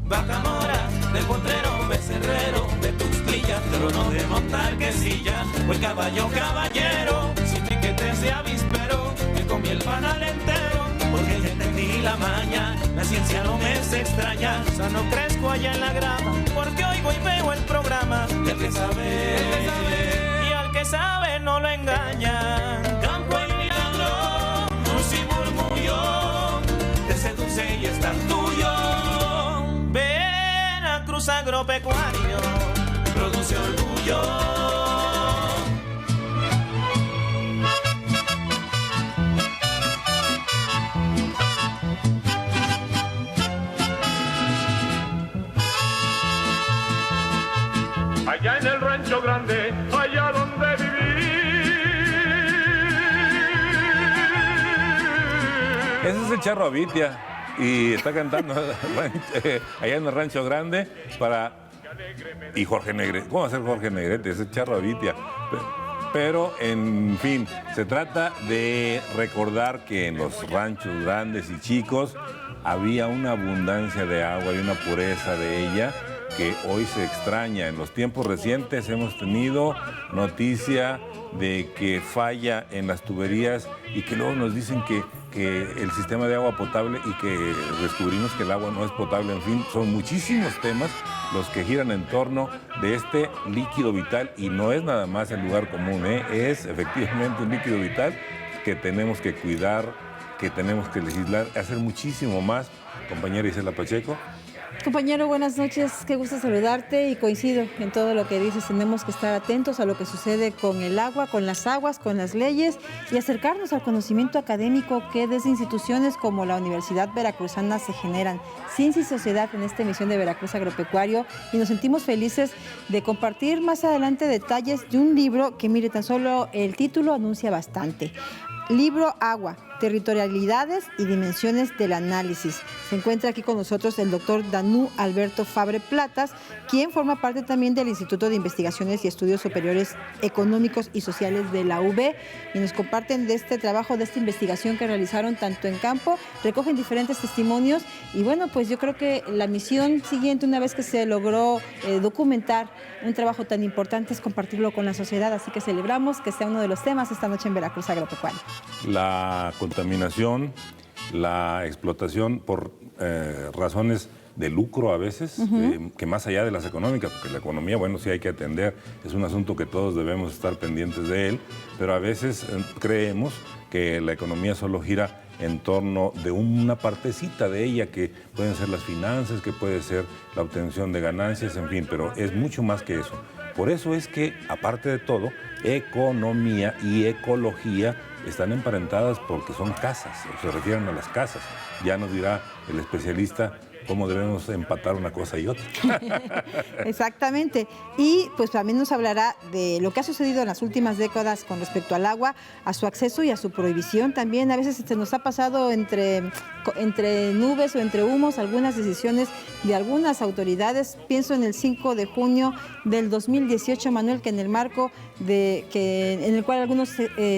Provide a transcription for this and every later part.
Bacamora, del Potrero, Becerrero, de Tuxtilla, trono de montar quesilla, o el caballo caballero, sin piquete se avispero, me comí el panal entero, porque ya entendí la maña, la ciencia no me es extraña, sano crezco allá en la grama, porque oigo y veo el programa, y al que sabe, y al que sabe no lo engañan, campo y milagro, luz y murmullo, te seduce y es tan tuyo. Veracruz agropecuario produce orgullo. Allá en el rancho grande, allá donde viví. Ese es el Charro Avitia y está cantando allá en el Rancho Grande y Jorge Negrete. ¿Cómo va a ser Jorge Negrete? Es el Charro Avitia. Pero, en fin, se trata de recordar que en los ranchos grandes y chicos había una abundancia de agua y una pureza de ella que hoy se extraña. En los tiempos recientes hemos tenido noticia de que falla en las tuberías y que luego nos dicen que el sistema de agua potable y que descubrimos que el agua no es potable. En fin, son muchísimos temas los que giran en torno de este líquido vital y no es nada más el lugar común, es efectivamente un líquido vital que tenemos que cuidar, que tenemos que legislar, hacer muchísimo más. Compañera Isela Pacheco. Compañero, buenas noches, qué gusto saludarte y coincido en todo lo que dices. Tenemos que estar atentos a lo que sucede con el agua, con las aguas, con las leyes y acercarnos al conocimiento académico que desde instituciones como la Universidad Veracruzana se generan. Ciencia y Sociedad en esta emisión de Veracruz Agropecuario y nos sentimos felices de compartir más adelante detalles de un libro que, mire, tan solo el título anuncia bastante. Libro Agua, territorialidades y dimensiones del análisis. Se encuentra aquí con nosotros el doctor Danú Alberto Fabre Platas, quien forma parte también del Instituto de Investigaciones y Estudios Superiores Económicos y Sociales de la UB, y nos comparten de este trabajo, de esta investigación que realizaron tanto en campo, recogen diferentes testimonios y bueno, pues yo creo que la misión siguiente, una vez que se logró documentar un trabajo tan importante, es compartirlo con la sociedad, así que celebramos que sea uno de los temas esta noche en Veracruz Agropecuario. La contaminación, la explotación por razones de lucro a veces, que más allá de las económicas, porque la economía, bueno, sí hay que atender, es un asunto que todos debemos estar pendientes de él, pero a veces creemos que la economía solo gira en torno de una partecita de ella, que pueden ser las finanzas, que puede ser la obtención de ganancias, en fin, pero es mucho más que eso. Por eso es que, aparte de todo, economía y ecología están emparentadas porque son casas, o se refieren a las casas. Ya nos dirá el especialista cómo debemos empatar una cosa y otra. Exactamente. Y pues también nos hablará de lo que ha sucedido en las últimas décadas con respecto al agua, a su acceso y a su prohibición. También a veces se nos ha pasado entre nubes o entre humos algunas decisiones de algunas autoridades. Pienso en el 5 de junio del 2018, Manuel, que en el marco en el cual algunos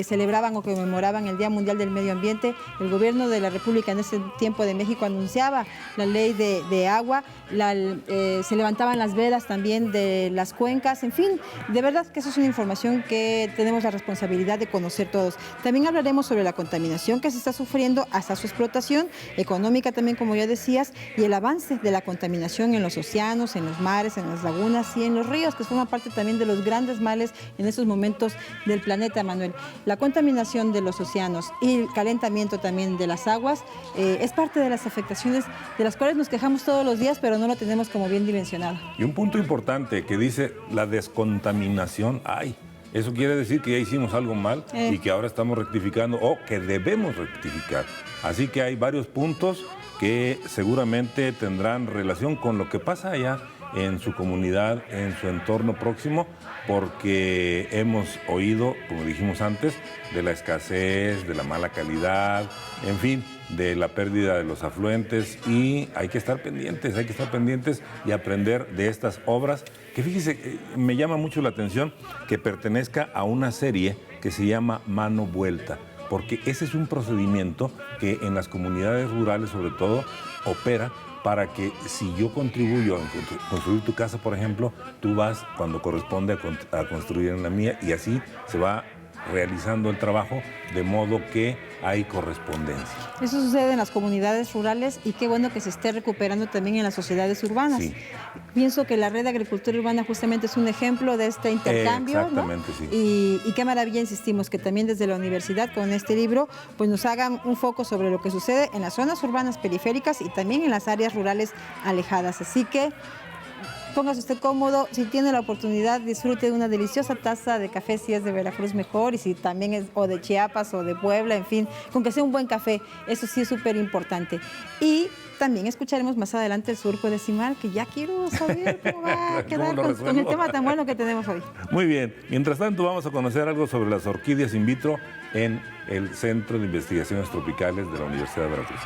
celebraban o conmemoraban el Día Mundial del Medio Ambiente, el gobierno de la República en ese tiempo de México anunciaba la ley de agua, se levantaban las vedas también de las cuencas, en fin, de verdad que eso es una información que tenemos la responsabilidad de conocer todos. También hablaremos sobre la contaminación que se está sufriendo hasta su explotación, económica también, como ya decías, y el avance de la contaminación en los océanos, en los mares, en las lagunas y en los ríos, que forma parte también de los grandes males en estos momentos del planeta, Manuel. La contaminación de los océanos y el calentamiento también de las aguas es parte de las afectaciones de las cuales nos quejamos todos los días, pero no lo tenemos como bien dimensionado. Y un punto importante que dice la descontaminación, eso quiere decir que ya hicimos algo mal y que ahora estamos rectificando o que debemos rectificar. Así que hay varios puntos que seguramente tendrán relación con lo que pasa allá en su comunidad, en su entorno próximo, porque hemos oído, como dijimos antes, de la escasez, de la mala calidad, en fin, de la pérdida de los afluentes, y hay que estar pendientes y aprender de estas obras, que fíjese, me llama mucho la atención que pertenezca a una serie que se llama Mano Vuelta, porque ese es un procedimiento que en las comunidades rurales sobre todo opera para que si yo contribuyo a construir tu casa, por ejemplo, tú vas cuando corresponde a construir en la mía y así se va realizando el trabajo de modo que hay correspondencia. Eso sucede en las comunidades rurales y qué bueno que se esté recuperando también en las sociedades urbanas. Sí. Pienso que la Red de Agricultura Urbana justamente es un ejemplo de este intercambio. Exactamente, ¿no? sí. Y qué maravilla, insistimos, que también desde la universidad con este libro pues nos hagan un foco sobre lo que sucede en las zonas urbanas periféricas y también en las áreas rurales alejadas. Así que póngase usted cómodo, si tiene la oportunidad, disfrute de una deliciosa taza de café, si es de Veracruz mejor, y si también es o de Chiapas o de Puebla, en fin, con que sea un buen café, eso sí es súper importante. Y también escucharemos más adelante el surco decimal, que ya quiero saber cómo va a quedar con el tema tan bueno que tenemos hoy. Muy bien, mientras tanto vamos a conocer algo sobre las orquídeas in vitro en el Centro de Investigaciones Tropicales de la Universidad de Veracruz.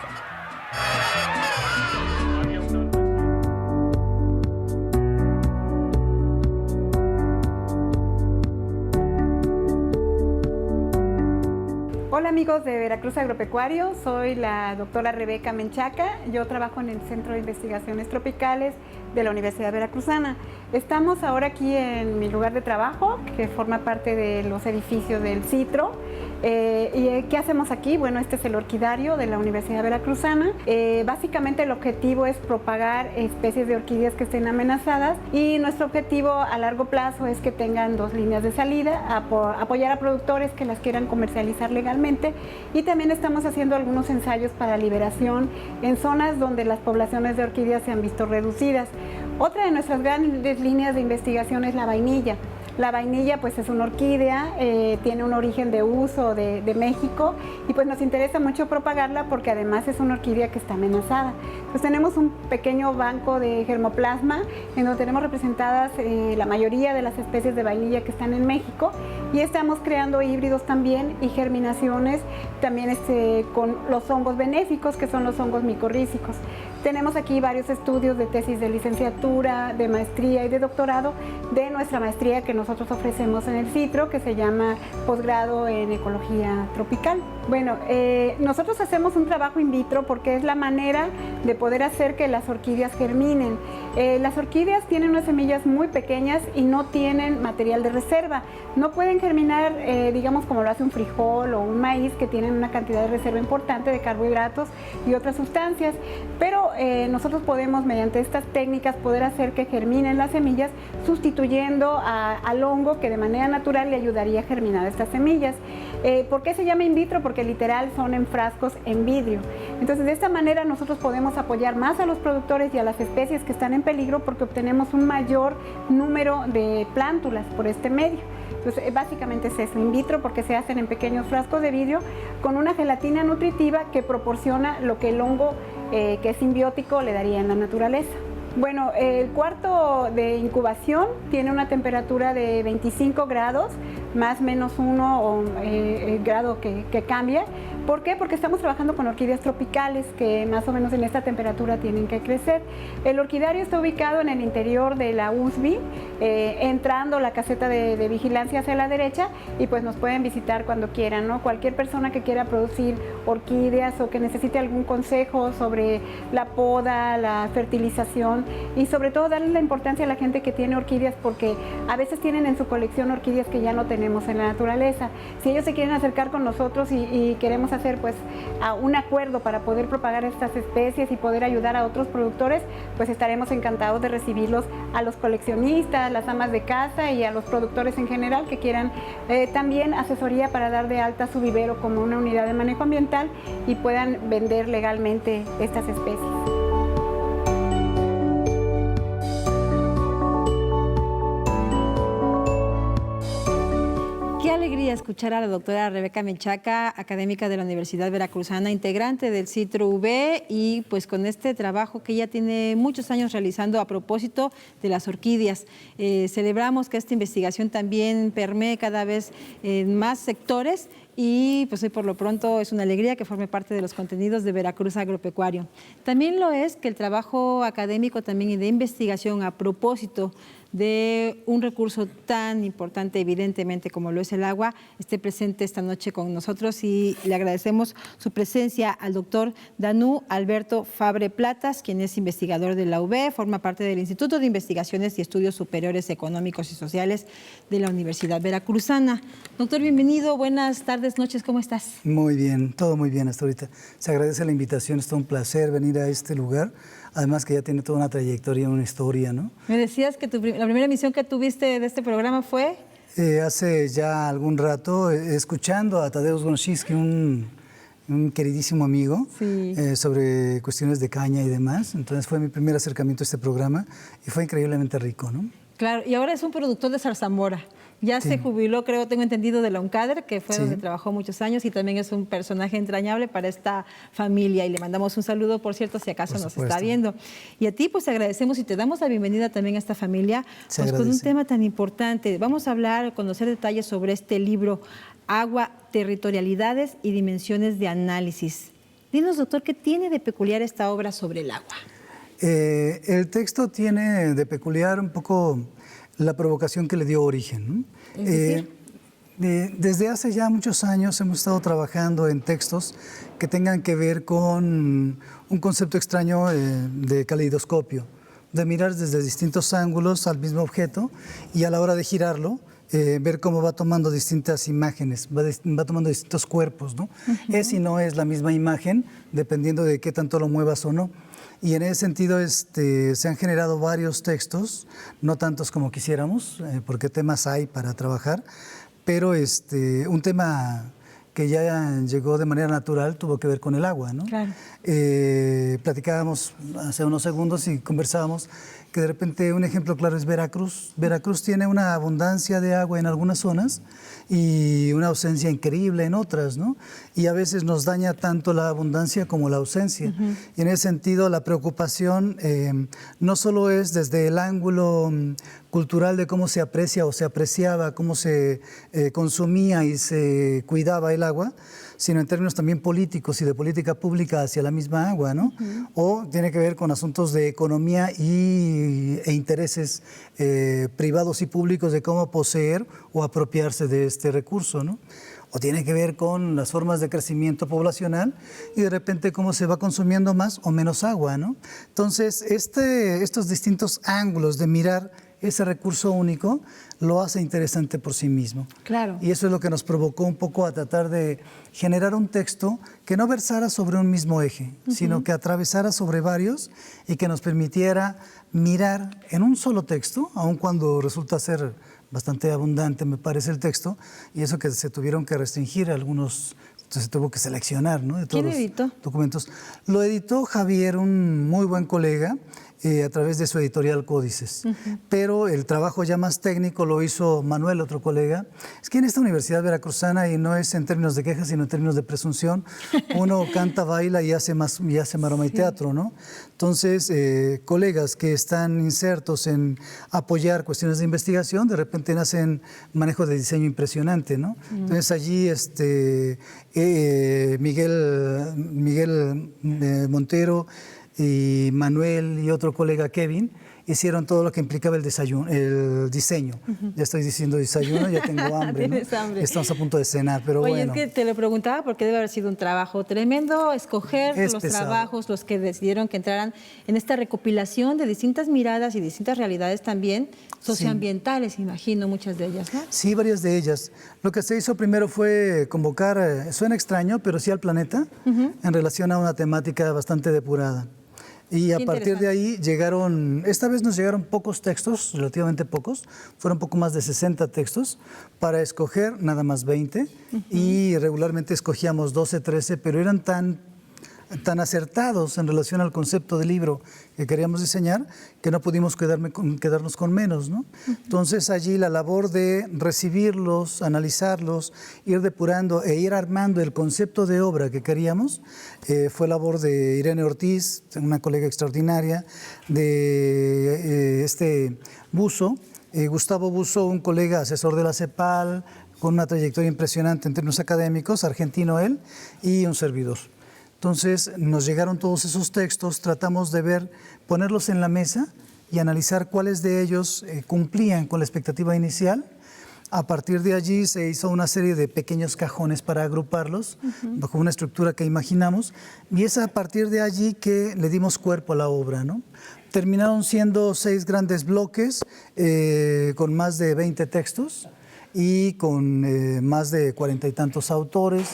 Hola amigos de Veracruz Agropecuario, soy la doctora Rebeca Menchaca, yo trabajo en el Centro de Investigaciones Tropicales de la Universidad Veracruzana. Estamos ahora aquí en mi lugar de trabajo, que forma parte de los edificios del CITRO. ¿Y qué hacemos aquí? Bueno, este es el orquidario de la Universidad Veracruzana. Básicamente el objetivo es propagar especies de orquídeas que estén amenazadas y nuestro objetivo a largo plazo es que tengan 2 líneas de salida, apoyar a productores que las quieran comercializar legalmente, y también estamos haciendo algunos ensayos para liberación en zonas donde las poblaciones de orquídeas se han visto reducidas. Otra de nuestras grandes líneas de investigación es la vainilla. La vainilla pues es una orquídea, tiene un origen de uso de México y pues nos interesa mucho propagarla porque además es una orquídea que está amenazada. Pues tenemos un pequeño banco de germoplasma en donde tenemos representadas la mayoría de las especies de vainilla que están en México y estamos creando híbridos también y germinaciones también con los hongos benéficos que son los hongos micorrízicos. Tenemos aquí varios estudios de tesis de licenciatura, de maestría y de doctorado de nuestra maestría que nosotros ofrecemos en el CITRO, que se llama Posgrado en Ecología Tropical. Bueno, nosotros hacemos un trabajo in vitro porque es la manera de poder hacer que las orquídeas germinen. Las orquídeas tienen unas semillas muy pequeñas y no tienen material de reserva. No pueden germinar, digamos, como lo hace un frijol o un maíz, que tienen una cantidad de reserva importante de carbohidratos y otras sustancias. Pero nosotros podemos, mediante estas técnicas, poder hacer que germinen las semillas, sustituyendo al hongo que de manera natural le ayudaría a germinar estas semillas. ¿Por qué se llama in vitro? Porque literal son en frascos en vidrio. Entonces, de esta manera nosotros podemos apoyar más a los productores y a las especies que están en peligro porque obtenemos un mayor número de plántulas por este medio. Entonces, básicamente es eso, in vitro, porque se hacen en pequeños frascos de vidrio con una gelatina nutritiva que proporciona lo que el hongo, que es simbiótico, le daría en la naturaleza. Bueno, el cuarto de incubación tiene una temperatura de 25 grados, más menos 1 grado que cambia. ¿Por qué? Porque estamos trabajando con orquídeas tropicales que más o menos en esta temperatura tienen que crecer. El orquidario está ubicado en el interior de la USB, entrando la caseta de vigilancia hacia la derecha, y pues nos pueden visitar cuando quieran, ¿no? Cualquier persona que quiera producir orquídeas o que necesite algún consejo sobre la poda, la fertilización y sobre todo darle la importancia a la gente que tiene orquídeas, porque a veces tienen en su colección orquídeas que ya no tenemos en la naturaleza. Si ellos se quieren acercar con nosotros y queremos hacer pues un acuerdo para poder propagar estas especies y poder ayudar a otros productores, pues estaremos encantados de recibirlos, a los coleccionistas, las amas de casa y a los productores en general que quieran también asesoría para dar de alta su vivero como una unidad de manejo ambiental y puedan vender legalmente estas especies. Qué alegría escuchar a la doctora Rebeca Menchaca, académica de la Universidad Veracruzana, integrante del CITRO-UV, y pues con este trabajo que ella tiene muchos años realizando a propósito de las orquídeas. Celebramos que esta investigación también permee cada vez más sectores y pues hoy por lo pronto es una alegría que forme parte de los contenidos de Veracruz Agropecuario. También lo es que el trabajo académico también y de investigación a propósito de un recurso tan importante, evidentemente, como lo es el agua, esté presente esta noche con nosotros, y le agradecemos su presencia al doctor Danú Alberto Fabre Platas, quien es investigador de la UB, forma parte del Instituto de Investigaciones y Estudios Superiores Económicos y Sociales de la Universidad Veracruzana. Doctor, bienvenido, buenas tardes, noches, ¿cómo estás? Muy bien, todo muy bien hasta ahorita. Se agradece la invitación, es todo un placer venir a este lugar. Además que ya tiene toda una trayectoria, una historia, ¿no? Me decías que la primera emisión que tuviste de este programa fue... Hace ya algún rato, escuchando a Tadeusz Wojciechowski, un queridísimo amigo, sí, sobre cuestiones de caña y demás. Entonces fue mi primer acercamiento a este programa y fue increíblemente rico, ¿no? Claro, y ahora es un productor de zarzamora. Ya sí. Se jubiló, creo, tengo entendido, de la UNCADR, que fue donde trabajó muchos años, y también es un personaje entrañable para esta familia. Y le mandamos un saludo, por cierto, si acaso nos está viendo. Y a ti, pues, agradecemos y te damos la bienvenida también a esta familia, pues, con un tema tan importante. Vamos a hablar, conocer detalles sobre este libro, Agua, Territorialidades y Dimensiones de Análisis. Dinos, doctor, ¿qué tiene de peculiar esta obra sobre el agua? El texto tiene de peculiar un poco la provocación que le dio origen, ¿no? Desde hace ya muchos años hemos estado trabajando en textos que tengan que ver con un concepto extraño de caleidoscopio, de mirar desde distintos ángulos al mismo objeto y a la hora de girarlo, ver cómo va tomando distintas imágenes, va tomando distintos cuerpos, ¿no? Es y no es la misma imagen, dependiendo de qué tanto lo muevas o no. Y en ese sentido se han generado varios textos, no tantos como quisiéramos, porque temas hay para trabajar, pero un tema que ya llegó de manera natural tuvo que ver con el agua, ¿no? Claro. Platicábamos hace unos segundos y conversábamos que de repente un ejemplo claro es Veracruz. Veracruz tiene una abundancia de agua en algunas zonas y una ausencia increíble en otras, ¿no? Y a veces nos daña tanto la abundancia como la ausencia. Y en ese sentido la preocupación no solo es desde el ángulo cultural de cómo se aprecia o se apreciaba, cómo se consumía y se cuidaba el agua, sino en términos también políticos y de política pública hacia la misma agua, ¿no? O tiene que ver con asuntos de economía e intereses privados y públicos de cómo poseer o apropiarse de este recurso, ¿no? O tiene que ver con las formas de crecimiento poblacional y de repente cómo se va consumiendo más o menos agua, ¿no? Entonces, estos distintos ángulos de mirar ese recurso único lo hace interesante por sí mismo. Claro. Y eso es lo que nos provocó un poco a tratar de generar un texto que no versara sobre un mismo eje, sino que atravesara sobre varios y que nos permitiera mirar en un solo texto, aun cuando resulta ser bastante abundante, me parece, el texto, y eso que se tuvieron que restringir algunos, entonces se tuvo que seleccionar, ¿no? De todos ¿Quién editó? Los documentos. Lo editó Javier, un muy buen colega, a través de su editorial Códices. Pero el trabajo ya más técnico lo hizo Manuel, otro colega. Es que en esta Universidad Veracruzana, y no es en términos de quejas, sino en términos de presunción, uno canta, baila y hace maroma y teatro, ¿no? Entonces, colegas que están insertos en apoyar cuestiones de investigación, de repente hacen manejo de diseño impresionante, ¿no? Entonces, allí Miguel Montero y Manuel y otro colega, Kevin, hicieron todo lo que implicaba el diseño. Ya estoy diciendo desayuno, ya tengo hambre, ¿no? Tienes hambre. Estamos a punto de cenar, pero Oye, bueno. es que te lo preguntaba porque debe haber sido un trabajo tremendo escoger los trabajos, los que decidieron que entraran en esta recopilación de distintas miradas y distintas realidades también socioambientales, imagino, muchas de ellas, ¿no? Sí, varias de ellas. Lo que se hizo primero fue convocar, suena extraño, pero sí al planeta, en relación a una temática bastante depurada. Y a partir de ahí esta vez nos llegaron pocos textos, relativamente pocos, fueron poco más de 60 textos, para escoger nada más 20, y regularmente escogíamos 12, 13, pero eran tan acertados en relación al concepto del libro que queríamos diseñar, que no pudimos quedarnos con menos, ¿no? Entonces allí la labor de recibirlos, analizarlos, ir depurando e ir armando el concepto de obra que queríamos, fue labor de Irene Ortiz, una colega extraordinaria, de Buzo, Gustavo Buzo, un colega asesor de la CEPAL, con una trayectoria impresionante en términos académicos, argentino él y un servidor. Entonces nos llegaron todos esos textos, tratamos de ver, ponerlos en la mesa y analizar cuáles de ellos cumplían con la expectativa inicial. A partir de allí se hizo una serie de pequeños cajones para agruparlos bajo una estructura que imaginamos, y es a partir de allí que le dimos cuerpo a la obra, ¿no? Terminaron siendo 6 grandes bloques con más de 20 textos y con más de 40 y tantos autores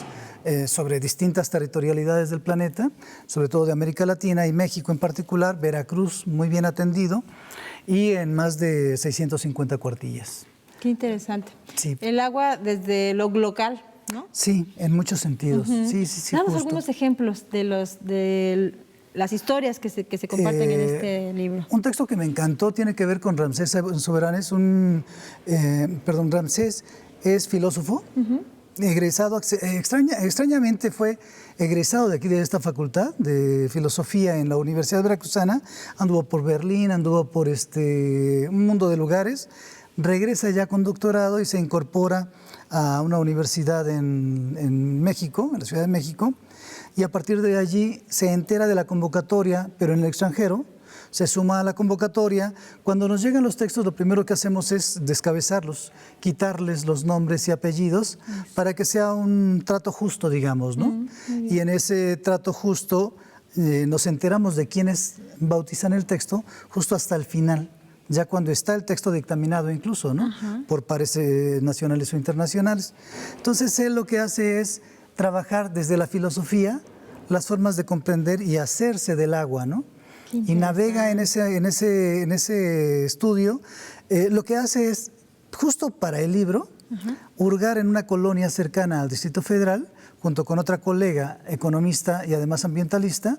sobre distintas territorialidades del planeta, sobre todo de América Latina y México en particular, Veracruz muy bien atendido, y en más de 650 cuartillas. Qué interesante. Sí. El agua desde lo local, ¿no? Sí, en muchos sentidos. Sí, Danos justo. algunos ejemplos de las historias que se comparten en este libro. Un texto que me encantó tiene que ver con Ramsés Soberanes. Ramsés es filósofo, egresado, extrañamente fue egresado de aquí, de esta facultad de filosofía en la Universidad Veracruzana. Anduvo por Berlín, anduvo por un mundo de lugares. Regresa ya con doctorado y se incorpora a una universidad en México, en la Ciudad de México, y a partir de allí se entera de la convocatoria, pero en el extranjero, se suma a la convocatoria. Cuando nos llegan los textos, lo primero que hacemos es descabezarlos, quitarles los nombres y apellidos para que sea un trato justo, digamos, ¿no? Y en ese trato justo nos enteramos de quiénes bautizan el texto justo hasta el final, ya cuando está el texto dictaminado incluso, ¿no? Por pares nacionales o internacionales. Entonces él lo que hace es trabajar desde la filosofía las formas de comprender y hacerse del agua, ¿no? Y navega en ese estudio. Lo que hace es, justo para el libro, hurgar en una colonia cercana al Distrito Federal, junto con otra colega economista y además ambientalista,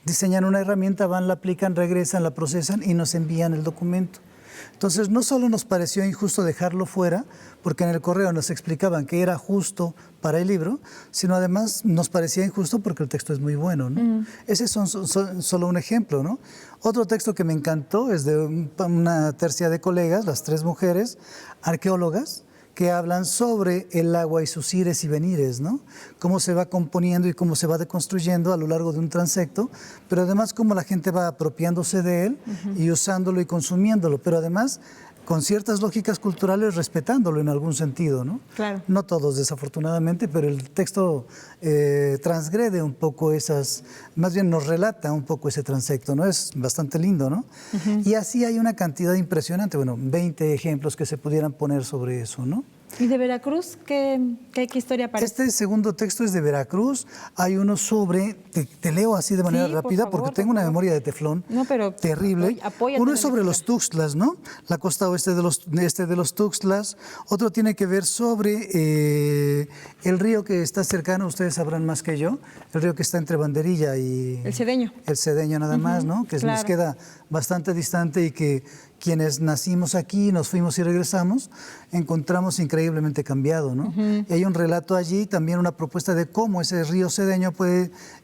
diseñan una herramienta, van, la aplican, regresan, la procesan y nos envían el documento. Entonces, no solo nos pareció injusto dejarlo fuera, porque en el correo nos explicaban que era justo para el libro, sino además nos parecía injusto porque el texto es muy bueno, ¿no? Ese es solo un ejemplo, ¿no? Otro texto que me encantó es de una tercia de colegas, las 3 mujeres, arqueólogas, que hablan sobre el agua y sus ires y venires, ¿no? Cómo se va componiendo y cómo se va deconstruyendo a lo largo de un transecto, pero además cómo la gente va apropiándose de él y usándolo y consumiéndolo, pero además con ciertas lógicas culturales respetándolo en algún sentido, ¿no? Claro. No todos, desafortunadamente, pero el texto transgrede un poco más bien nos relata un poco ese transecto, ¿no? Es bastante lindo, ¿no? Y así hay una cantidad impresionante, 20 ejemplos que se pudieran poner sobre eso, ¿no? ¿Y de Veracruz qué historia aparece? Este segundo texto es de Veracruz. Hay uno sobre, te leo así de manera rápida, porque tengo una memoria de teflón terrible. Uno es sobre los Tuxtlas, ¿no? La costa oeste de los Tuxtlas. Otro tiene que ver sobre el río que está cercano, ustedes sabrán más que yo, el río que está entre Banderilla y... El Cedeño. El Cedeño nada más, ¿no? Que nos queda bastante distante y que quienes nacimos aquí, nos fuimos y regresamos, encontramos increíblemente cambiado, ¿no? Y hay un relato allí, también una propuesta de cómo ese río Cedeño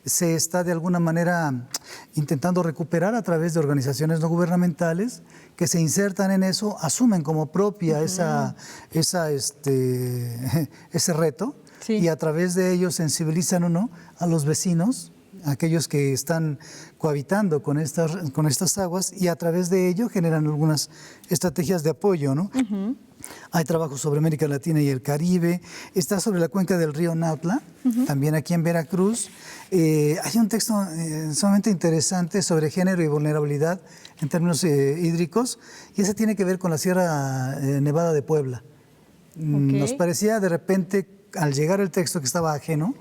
se está de alguna manera intentando recuperar a través de organizaciones no gubernamentales que se insertan en eso, asumen como propia ese reto, y a través de ello sensibilizan a los vecinos, aquellos que están cohabitando con estas aguas, y a través de ello generan algunas estrategias de apoyo, ¿no? Hay trabajos sobre América Latina y el Caribe, está sobre la cuenca del río Nautla, también aquí en Veracruz. Hay un texto sumamente interesante sobre género y vulnerabilidad en términos hídricos, y ese tiene que ver con la Sierra Nevada de Puebla. Nos parecía de repente, al llegar el texto, que estaba ajeno,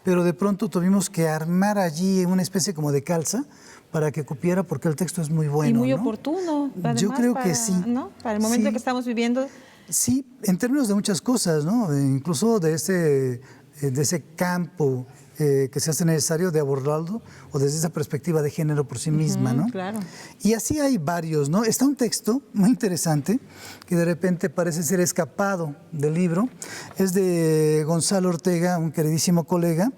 pero de pronto tuvimos que armar allí una especie como de calza para que cupiera, porque el texto es muy bueno. Y muy oportuno. Además, yo creo que sí. ¿no? Para el momento que estamos viviendo. Sí, en términos de muchas cosas, ¿no? Incluso de ese campo que se hace necesario de abordarlo, o desde esa perspectiva de género por sí misma, ¿no? Claro. Y así hay varios, ¿no? Está un texto muy interesante que de repente parece ser escapado del libro. Es de Gonzalo Ortega, un queridísimo colega,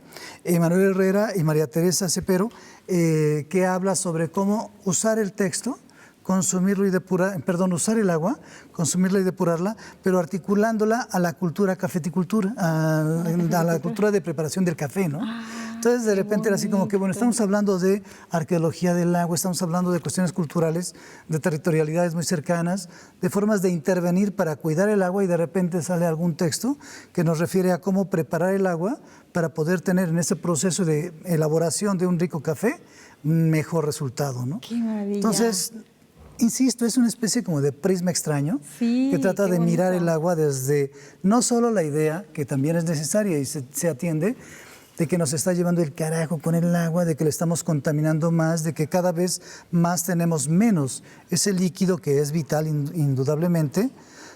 Manuel Herrera y María Teresa Cepero, que habla sobre cómo usar el texto consumirlo y usar el agua, consumirla y depurarla, pero articulándola a la cultura cafeticultura, a la cultura de preparación del café, ¿no? Entonces, de repente era así como que, bueno, estamos hablando de arqueología del agua, estamos hablando de cuestiones culturales, de territorialidades muy cercanas, de formas de intervenir para cuidar el agua, y de repente sale algún texto que nos refiere a cómo preparar el agua para poder tener en ese proceso de elaboración de un rico café un mejor resultado, ¿no? ¡Qué maravilla! Entonces, insisto, es una especie como de prisma extraño, Sí, que trata qué de mirar bonito. el agua desde no solo la idea, que también es necesaria y se atiende, de que nos está llevando el carajo con el agua, de que le estamos contaminando más, de que cada vez más tenemos menos ese líquido que es vital indudablemente,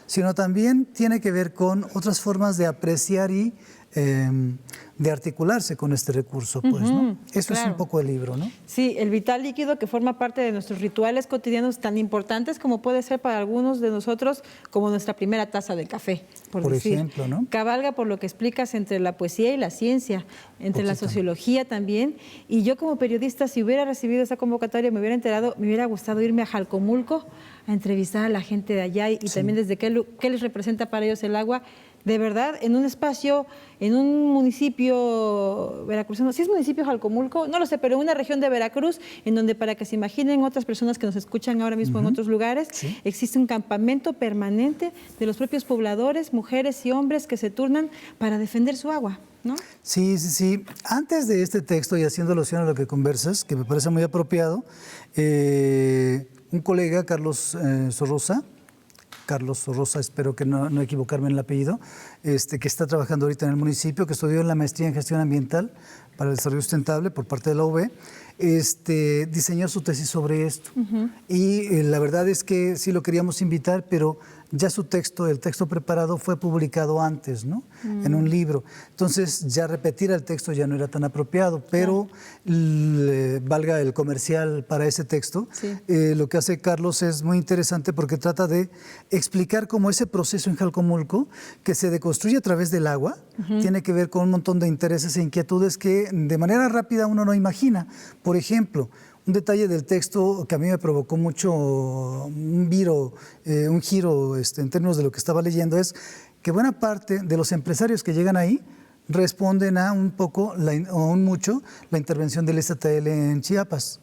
sino también tiene que ver con otras formas de apreciar y de articularse con este recurso, pues, ¿no? Eso es claro. un poco el libro, ¿no? Sí, el vital líquido que forma parte de nuestros rituales cotidianos tan importantes como puede ser para algunos de nosotros como nuestra primera taza de café, por decir. ejemplo, ¿no? Cabalga por lo que explicas entre la poesía y la ciencia, entre la sociología también. Y yo como periodista, si hubiera recibido esa convocatoria, me hubiera enterado, me hubiera gustado irme a Jalcomulco a entrevistar a la gente de allá y también desde qué les representa para ellos el agua. De verdad, en un espacio, en un municipio veracruzano, ¿sí es municipio Jalcomulco? No lo sé, pero en una región de Veracruz, en donde, para que se imaginen otras personas que nos escuchan ahora mismo en otros lugares, existe un campamento permanente de los propios pobladores, mujeres y hombres que se turnan para defender su agua, ¿no? Sí, sí, sí. Antes de este texto, y haciendo alusión a lo que conversas, que me parece muy apropiado, un colega, Carlos Sorrosa, espero que no equivocarme en el apellido, que está trabajando ahorita en el municipio, que estudió la maestría en gestión ambiental para el desarrollo sustentable por parte de la UB, diseñó su tesis sobre esto. Y la verdad es que sí lo queríamos invitar, pero ya su texto, el texto preparado, fue publicado antes, ¿no? En un libro. Entonces, ya repetir el texto ya no era tan apropiado, pero valga el comercial para ese texto. Lo que hace Carlos es muy interesante porque trata de explicar cómo ese proceso en Jalcomulco, que se deconstruye a través del agua, tiene que ver con un montón de intereses e inquietudes que de manera rápida uno no imagina. Por ejemplo, un detalle del texto que a mí me provocó mucho un giro en términos de lo que estaba leyendo es que buena parte de los empresarios que llegan ahí responden a un poco o un mucho la intervención del STL en Chiapas.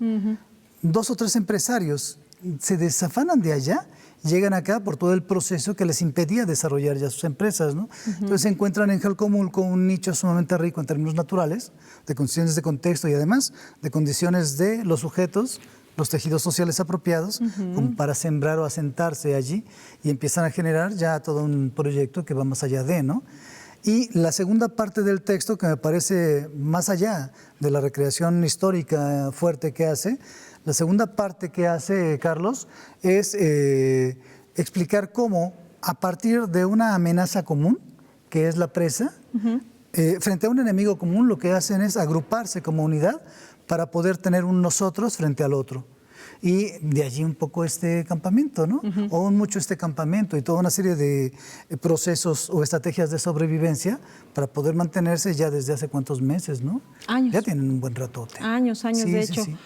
2 o 3 empresarios se desafanan de allá, llegan acá por todo el proceso que les impedía desarrollar ya sus empresas, ¿no? Entonces se encuentran en Jalcomulco un nicho sumamente rico en términos naturales, de condiciones de contexto y además de condiciones de los sujetos, los tejidos sociales apropiados, como para sembrar o asentarse allí, y empiezan a generar ya todo un proyecto que va más allá de, ¿no? Y la segunda parte del texto, que me parece más allá de la recreación histórica fuerte que hace, la segunda parte que hace Carlos es explicar cómo, a partir de una amenaza común, que es la presa, frente a un enemigo común, lo que hacen es agruparse como unidad para poder tener un nosotros frente al otro. Y de allí un poco este campamento, ¿no? O un mucho este campamento y toda una serie de procesos o estrategias de sobrevivencia para poder mantenerse ya desde hace cuántos meses, ¿no? Años. Ya tienen un buen ratote. Años, Sí, de sí, hecho. sí.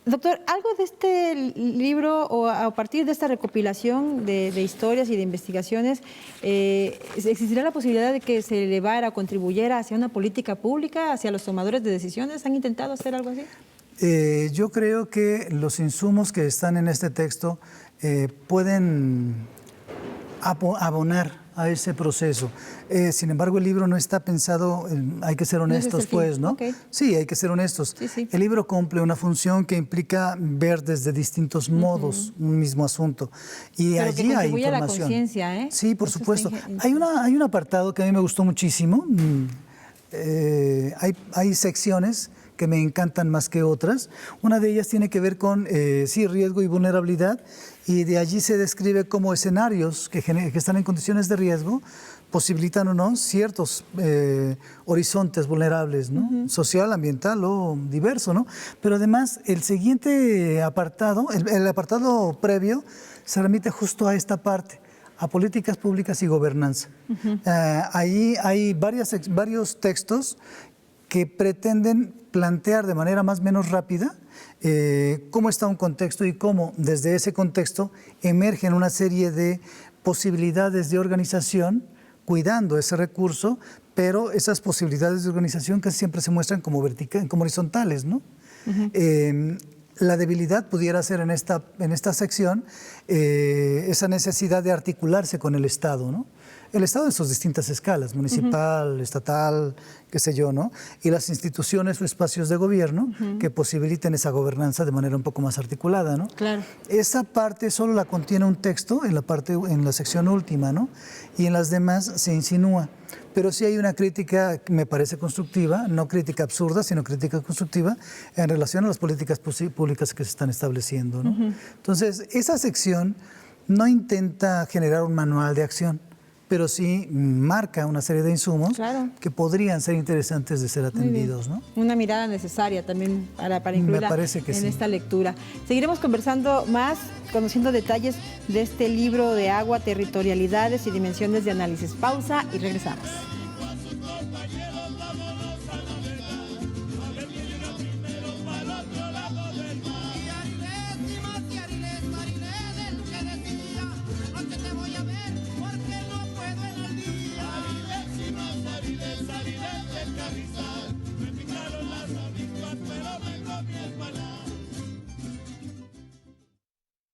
Doctor, ¿algo de este libro o a partir de esta recopilación de historias y de investigaciones, existirá la posibilidad de que se elevara o contribuyera hacia una política pública, hacia los tomadores de decisiones? ¿Han intentado hacer algo así? Yo creo que los insumos que están en este texto pueden abonar a ese proceso. Sin embargo, el libro no está pensado, hay que ser honestos, pues, ¿no? Okay. Sí, hay que ser honestos. Sí. El libro cumple una función que implica ver desde distintos modos un mismo asunto. Y pero allí que hay contribuye a la información. conciencia, ¿eh? Sí, por Eso supuesto. está Hay un apartado que a mí me gustó muchísimo. Hay secciones que me encantan más que otras. Una de ellas tiene que ver con, riesgo y vulnerabilidad, y de allí se describe como escenarios que están en condiciones de riesgo posibilitan o no ciertos horizontes vulnerables, ¿no? Social, ambiental o diverso, ¿no? Pero además el siguiente apartado, el apartado previo, se remite justo a esta parte, a políticas públicas y gobernanza. Ahí hay varios textos que pretenden plantear de manera más o menos rápida cómo está un contexto y cómo desde ese contexto emergen una serie de posibilidades de organización cuidando ese recurso, pero esas posibilidades de organización casi siempre se muestran como horizontales, ¿no? La debilidad pudiera ser en esta sección esa necesidad de articularse con el Estado, ¿no? El Estado en sus distintas escalas, municipal, estatal, qué sé yo, ¿no? Y las instituciones o espacios de gobierno que posibiliten esa gobernanza de manera un poco más articulada, ¿no? Claro. Esa parte solo la contiene un texto en la sección última, ¿no? Y en las demás se insinúa. Pero sí hay una crítica que me parece constructiva, no crítica absurda, sino crítica constructiva en relación a las políticas públicas que se están estableciendo, ¿no? Entonces, esa sección no intenta generar un manual de acción, pero sí marca una serie de insumos que podrían ser interesantes de ser atendidos, ¿no? Una mirada necesaria también para incluirla en esta lectura. Seguiremos conversando más, conociendo detalles de este libro de agua, territorialidades y dimensiones de análisis. Pausa y regresamos.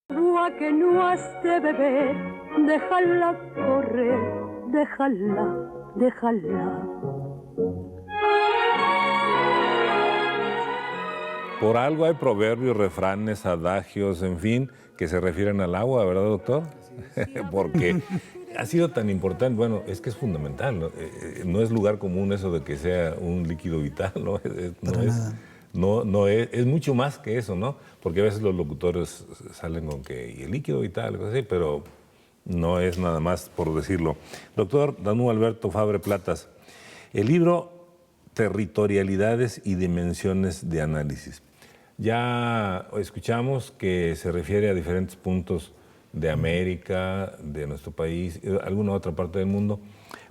Agua que no has de beber, déjala correr, déjala. Por algo hay proverbios, refranes, adagios, en fin, que se refieren al agua, ¿verdad, doctor? Porque ha sido tan importante, bueno, es que es fundamental, ¿no? No es lugar común eso de que sea un líquido vital, ¿no? Es mucho más que eso, ¿no? Porque a veces los locutores salen con que y el líquido vital, algo así, pero no es nada más por decirlo. Doctor Danú Alberto Fabre Platas, el libro Territorialidades y Dimensiones de Análisis. Ya escuchamos que se refiere a diferentes puntos de América, de nuestro país, alguna otra parte del mundo,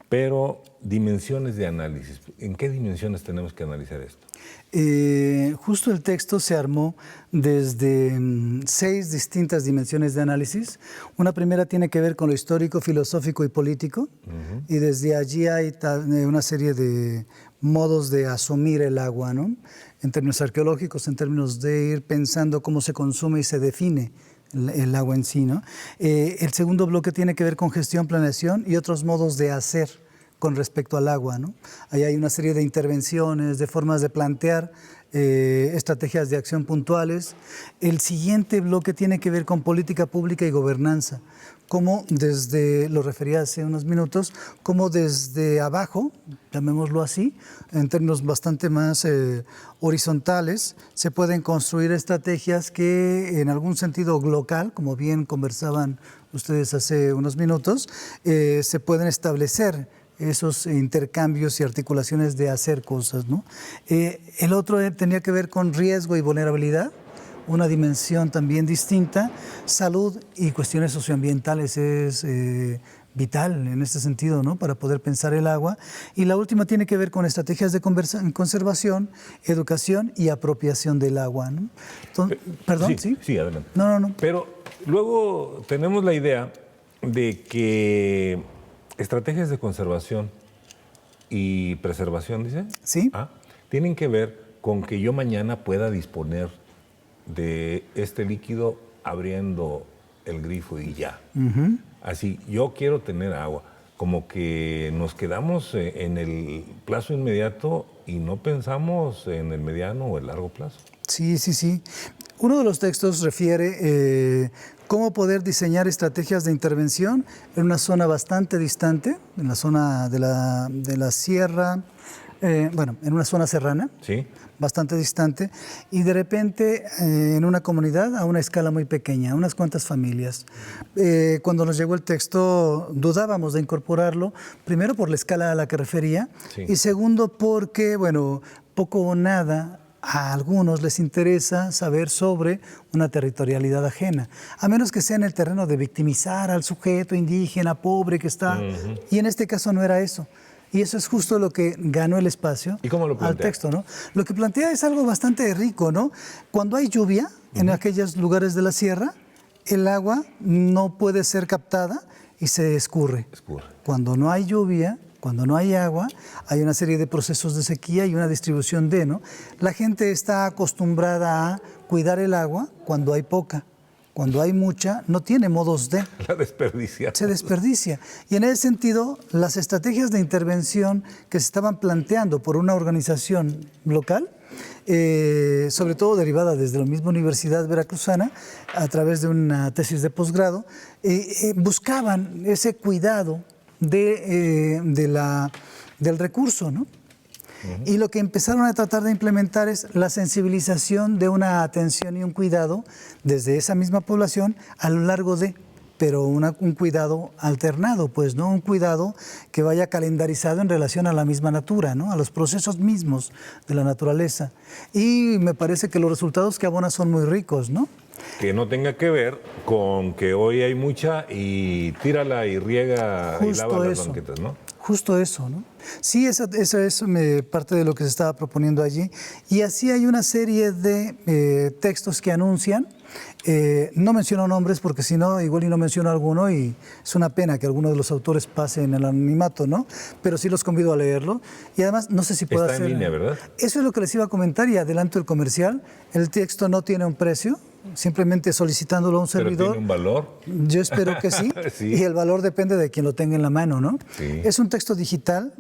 pero dimensiones de análisis. ¿En qué dimensiones tenemos que analizar esto? Justo el texto se armó desde 6 distintas dimensiones de análisis. Una primera tiene que ver con lo histórico, filosófico y político, y desde allí hay una serie de modos de asumir el agua, ¿no? En términos arqueológicos, en términos de ir pensando cómo se consume y se define el agua en sí, ¿no? El segundo bloque tiene que ver con gestión, planeación y otros modos de hacer con respecto al agua, ¿no? Ahí hay una serie de intervenciones, de formas de plantear estrategias de acción puntuales. El siguiente bloque tiene que ver con política pública y gobernanza, como desde, lo refería hace unos minutos, como desde abajo, llamémoslo así, en términos bastante más horizontales, se pueden construir estrategias que en algún sentido local, como bien conversaban ustedes hace unos minutos, se pueden establecer esos intercambios y articulaciones de hacer cosas, ¿no? El otro tenía que ver con riesgo y vulnerabilidad, una dimensión también distinta. Salud y cuestiones socioambientales es vital en este sentido, ¿no? Para poder pensar el agua. Y la última tiene que ver con estrategias de conservación, educación y apropiación del agua, ¿no? Entonces, ¿perdón? Sí, adelante. No. Pero luego tenemos la idea de que estrategias de conservación y preservación, ¿dice? Sí. Tienen que ver con que yo mañana pueda disponer de este líquido abriendo el grifo y ya. Así, yo quiero tener agua. Como que nos quedamos en el plazo inmediato y no pensamos en el mediano o el largo plazo. Sí. Uno de los textos refiere cómo poder diseñar estrategias de intervención en una zona bastante distante, en la zona de la sierra, en una zona serrana, sí, bastante distante, y de repente en una comunidad a una escala muy pequeña, unas cuantas familias. Cuando nos llegó el texto dudábamos de incorporarlo, primero por la escala a la que refería, sí, y segundo porque, poco o nada a algunos les interesa saber sobre una territorialidad ajena, a menos que sea en el terreno de victimizar al sujeto indígena, pobre que está, y en este caso no era eso. Y eso es justo lo que ganó el espacio ¿Y cómo lo al plantea? texto, ¿no? Lo que plantea es algo bastante rico, ¿no? Cuando hay lluvia en aquellos lugares de la sierra, el agua no puede ser captada y se escurre. Cuando no hay lluvia, cuando no hay agua, hay una serie de procesos de sequía y una distribución de, ¿no? La gente está acostumbrada a cuidar el agua cuando hay poca. Cuando hay mucha, no tiene modos de. La desperdicia. Se desperdicia. Y en ese sentido, las estrategias de intervención que se estaban planteando por una organización local, sobre todo derivada desde la misma Universidad Veracruzana, a través de una tesis de posgrado, buscaban ese cuidado del recurso, ¿no? Y lo que empezaron a tratar de implementar es la sensibilización de una atención y un cuidado desde esa misma población a lo largo de, pero un cuidado alternado, pues, ¿no? Un cuidado que vaya calendarizado en relación a la misma natura, ¿no? A los procesos mismos de la naturaleza. Y me parece que los resultados que abona son muy ricos, ¿no? Que no tenga que ver con que hoy hay mucha y tírala y riega y lava las banquetas, ¿no? Justo eso, ¿no? Sí, eso es parte de lo que se estaba proponiendo allí. Y así hay una serie de textos que anuncian. No menciono nombres porque si no, igual y no menciono alguno y es una pena que alguno de los autores pase en el anonimato, ¿no? Pero sí los convido a leerlo. Y además, no sé si puedo hacer... Está en línea, ¿verdad? Eso es lo que les iba a comentar y adelanto el comercial. El texto no tiene un precio, simplemente solicitándolo a un servidor. ¿Pero tiene un valor? Yo espero que sí. Sí. Y el valor depende de quien lo tenga en la mano, ¿no? Sí. Es un texto digital.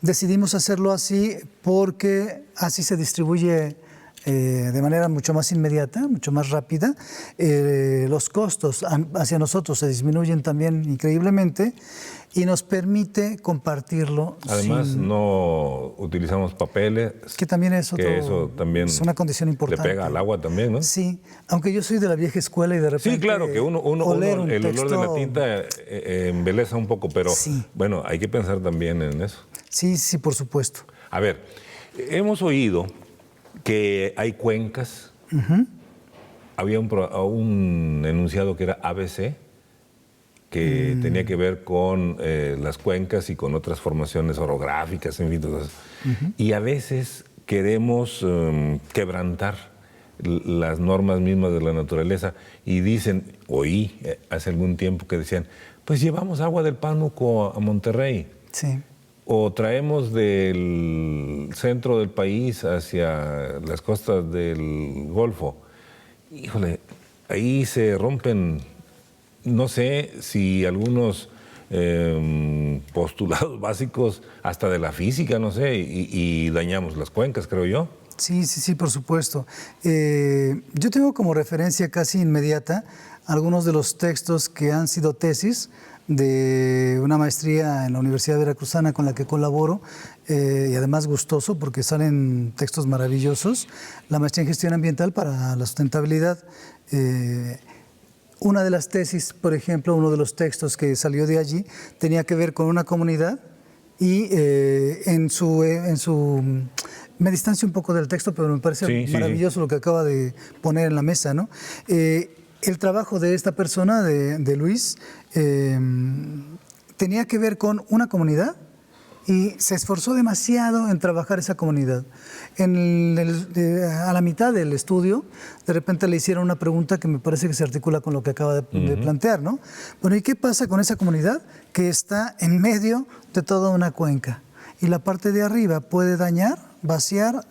Decidimos hacerlo así porque así se distribuye de manera mucho más inmediata, mucho más rápida. Los costos hacia nosotros se disminuyen también increíblemente y nos permite compartirlo. Además, no utilizamos papeles. Que también es otro, que eso también es una condición importante. Le pega al agua también, ¿no? Sí, aunque yo soy de la vieja escuela y de repente... Sí, claro, que el olor de la tinta embeleza un poco, pero sí. Bueno, hay que pensar también en eso. Sí, sí, por supuesto. A ver, hemos oído que hay cuencas. Había un enunciado que era ABC, que tenía que ver con las cuencas y con otras formaciones orográficas, en fin, todo eso. Y a veces queremos quebrantar las normas mismas de la naturaleza y dicen, oí hace algún tiempo que decían, pues llevamos agua del Pánuco a Monterrey. Sí. O traemos del centro del país hacia las costas del Golfo. Híjole, ahí se rompen, no sé si algunos postulados básicos hasta de la física, no sé, y dañamos las cuencas, creo yo. Sí, sí, sí, por supuesto. Yo tengo como referencia casi inmediata algunos de los textos que han sido tesis de una maestría en la Universidad Veracruzana con la que colaboro y además gustoso porque salen textos maravillosos. La maestría en gestión ambiental para la sustentabilidad. Una de las tesis, por ejemplo, uno de los textos que salió de allí tenía que ver con una comunidad y me distancio un poco del texto, pero me parece maravilloso lo que acaba de poner en la mesa, ¿no? El trabajo de esta persona, de Luis, tenía que ver con una comunidad y se esforzó demasiado en trabajar esa comunidad. A la mitad del estudio, de repente le hicieron una pregunta que me parece que se articula con lo que acaba de plantear, ¿no? Bueno, ¿y qué pasa con esa comunidad que está en medio de toda una cuenca? Y la parte de arriba puede dañar, vaciar,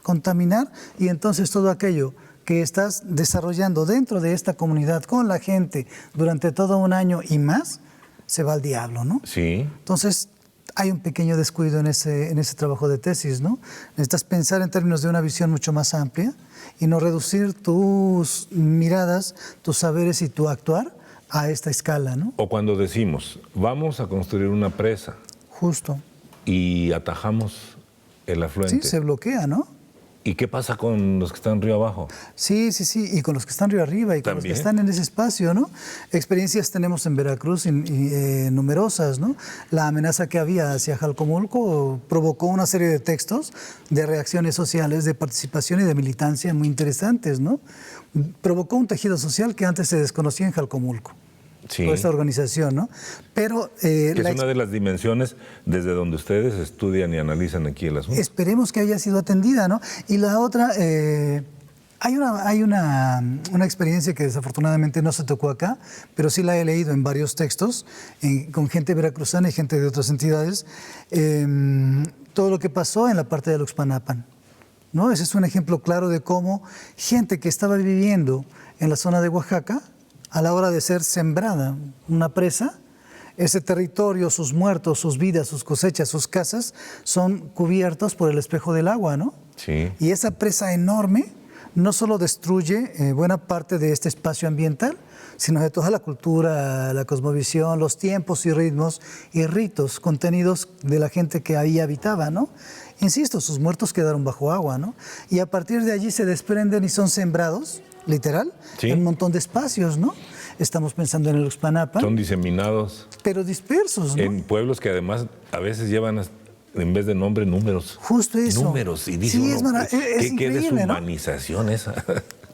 contaminar, y entonces todo aquello que estás desarrollando dentro de esta comunidad con la gente durante todo un año y más, se va al diablo, ¿no? Sí. Entonces, hay un pequeño descuido en ese trabajo de tesis, ¿no? Necesitas pensar en términos de una visión mucho más amplia y no reducir tus miradas, tus saberes y tu actuar a esta escala, ¿no? O cuando decimos, vamos a construir una presa. Justo. Y atajamos el afluente. Sí, se bloquea, ¿no? ¿Y qué pasa con los que están río abajo? Sí, sí, sí, y con los que están río arriba y con los que están en ese espacio, ¿no? Experiencias tenemos en Veracruz numerosas, ¿no? La amenaza que había hacia Jalcomulco provocó una serie de textos de reacciones sociales, de participación y de militancia muy interesantes, ¿no? Provocó un tejido social que antes se desconocía en Jalcomulco. Sí. toda esta organización, ¿no? Pero Que es una de las dimensiones desde donde ustedes estudian y analizan aquí el asunto. esperemos que haya sido atendida, ¿no? Y la otra, hay una experiencia que desafortunadamente no se tocó acá, pero sí la he leído en varios textos, con gente veracruzana y gente de otras entidades, todo lo que pasó en la parte de Uxpanapan, ¿no? Ese es un ejemplo claro de cómo gente que estaba viviendo en la zona de Oaxaca, a la hora de ser sembrada una presa, ese territorio, sus muertos, sus vidas, sus cosechas, sus casas, son cubiertos por el espejo del agua, ¿no? Sí. Y esa presa enorme no solo destruye buena parte de este espacio ambiental, sino de toda la cultura, la cosmovisión, los tiempos y ritmos y ritos contenidos de la gente que ahí habitaba, ¿no? Insisto, sus muertos quedaron bajo agua, ¿no? Y a partir de allí se desprenden y son sembrados, literal, Sí. en un montón de espacios, ¿no? Estamos pensando en el Uxpanapan, Son diseminados pero dispersos, ¿no? en pueblos que además a veces llevan, en vez de nombre, números. Justo eso. Números. Y dice Sí, uno, es ¿qué increíble, ¿no? deshumanización esa?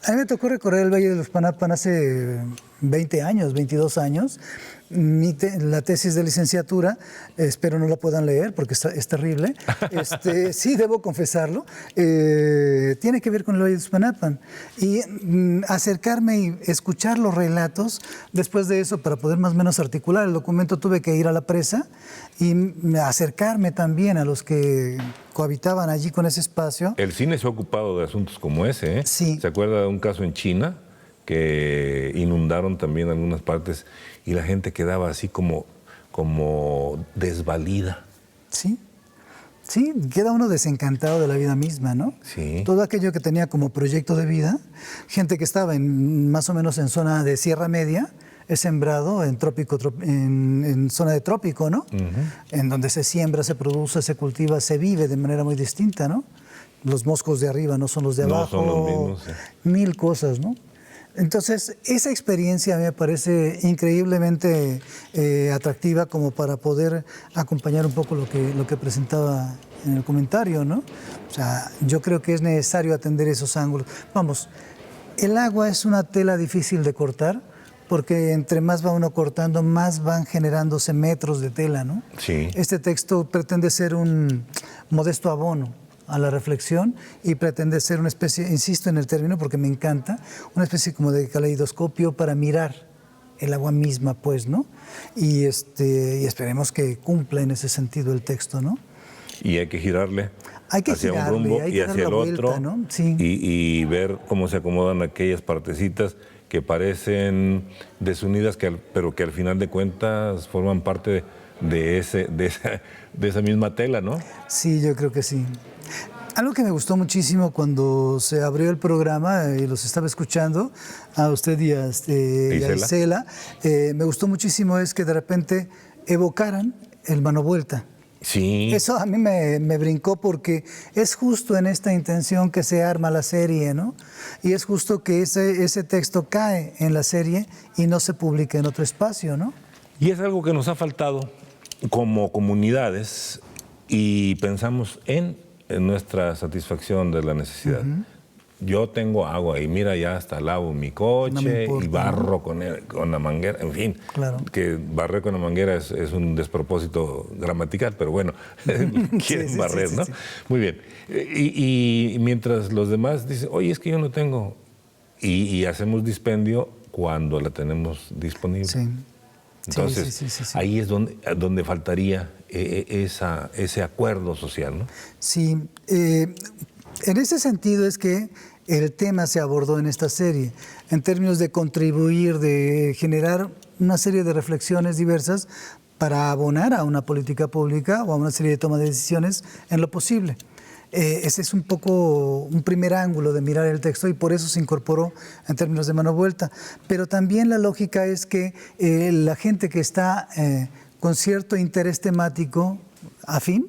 A mí me tocó recorrer el Valle de Uxpanapan hace 20 años, 22 años. La tesis de licenciatura, espero no la puedan leer porque es terrible, sí, debo confesarlo, tiene que ver con el Valle de Uxpanapan. Y acercarme y escuchar los relatos, después de eso, para poder más o menos articular el documento, tuve que ir a la presa y acercarme también a los que cohabitaban allí con ese espacio. El cine se ha ocupado de asuntos como ese, ¿eh? Sí. ¿Se acuerda de un caso en China que inundaron también algunas partes y la gente quedaba así como desvalida? Sí, sí, queda uno desencantado de la vida misma, ¿no? Sí. Todo aquello que tenía como proyecto de vida, gente que estaba más o menos en zona de Sierra Media, es sembrado en en zona de trópico, ¿no? En donde se siembra, se produce, se cultiva, se vive de manera muy distinta, ¿no? Los moscos de arriba no son los de No abajo. son los mismos, sí. Mil cosas, ¿no? Entonces, esa experiencia me parece increíblemente atractiva como para poder acompañar un poco lo que presentaba en el comentario, ¿no? O sea, yo creo que es necesario atender esos ángulos. Vamos, el agua es una tela difícil de cortar porque entre más va uno cortando, más van generándose metros de tela, ¿no? Sí. Este texto pretende ser un modesto abono a la reflexión y pretende ser una especie, insisto en el término porque me encanta, una especie como de caleidoscopio para mirar el agua misma, pues, ¿no? Y esperemos que cumpla en ese sentido el texto, ¿no? Y hay que girarle Hay que hacia girarle, un rumbo hay que y dar hacia la el vuelta, otro, ¿no? Sí. y ver cómo se acomodan aquellas partecitas que parecen desunidas, pero que al final de cuentas forman parte de esa misma tela, ¿no? Sí, yo creo que sí. Algo que me gustó muchísimo cuando se abrió el programa y los estaba escuchando a usted y a Isela, me gustó muchísimo es que de repente evocaran el mano vuelta. Sí. Eso a mí me brincó porque es justo en esta intención que se arma la serie, ¿no? Y es justo que ese texto cae en la serie y no se publica en otro espacio, ¿no? Y es algo que nos ha faltado como comunidades y pensamos en nuestra satisfacción de la necesidad. Yo tengo agua y mira, ya hasta lavo mi coche No me importa, y barro con la manguera, en fin, Claro. que barrer con la manguera es un despropósito gramatical, pero bueno, quieren sí, barrer, sí, ¿no? sí. Muy bien. Y mientras los demás dicen, oye, es que yo no tengo, y hacemos dispendio cuando la tenemos disponible. Sí. Entonces, Sí. ahí es donde faltaría ese acuerdo social, ¿no? Sí, en ese sentido es que el tema se abordó en esta serie, en términos de contribuir, de generar una serie de reflexiones diversas para abonar a una política pública o a una serie de toma de decisiones en lo posible. Ese es un poco un primer ángulo de mirar el texto y por eso se incorporó en términos de mano vuelta. Pero también la lógica es que la gente que está con cierto interés temático afín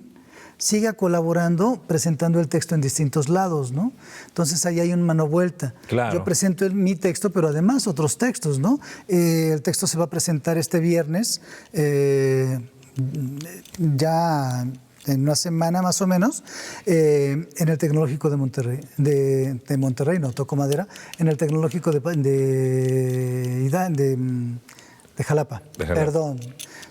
siga colaborando, presentando el texto en distintos lados, ¿no? Entonces ahí hay un mano vuelta. Claro. Yo presento mi texto, pero además otros textos, ¿no? El texto se va a presentar este viernes, ya en una semana más o menos, en el Tecnológico de Monterrey, de Monterrey, no, toco madera, en el Tecnológico de Jalapa, De Jalapa. perdón.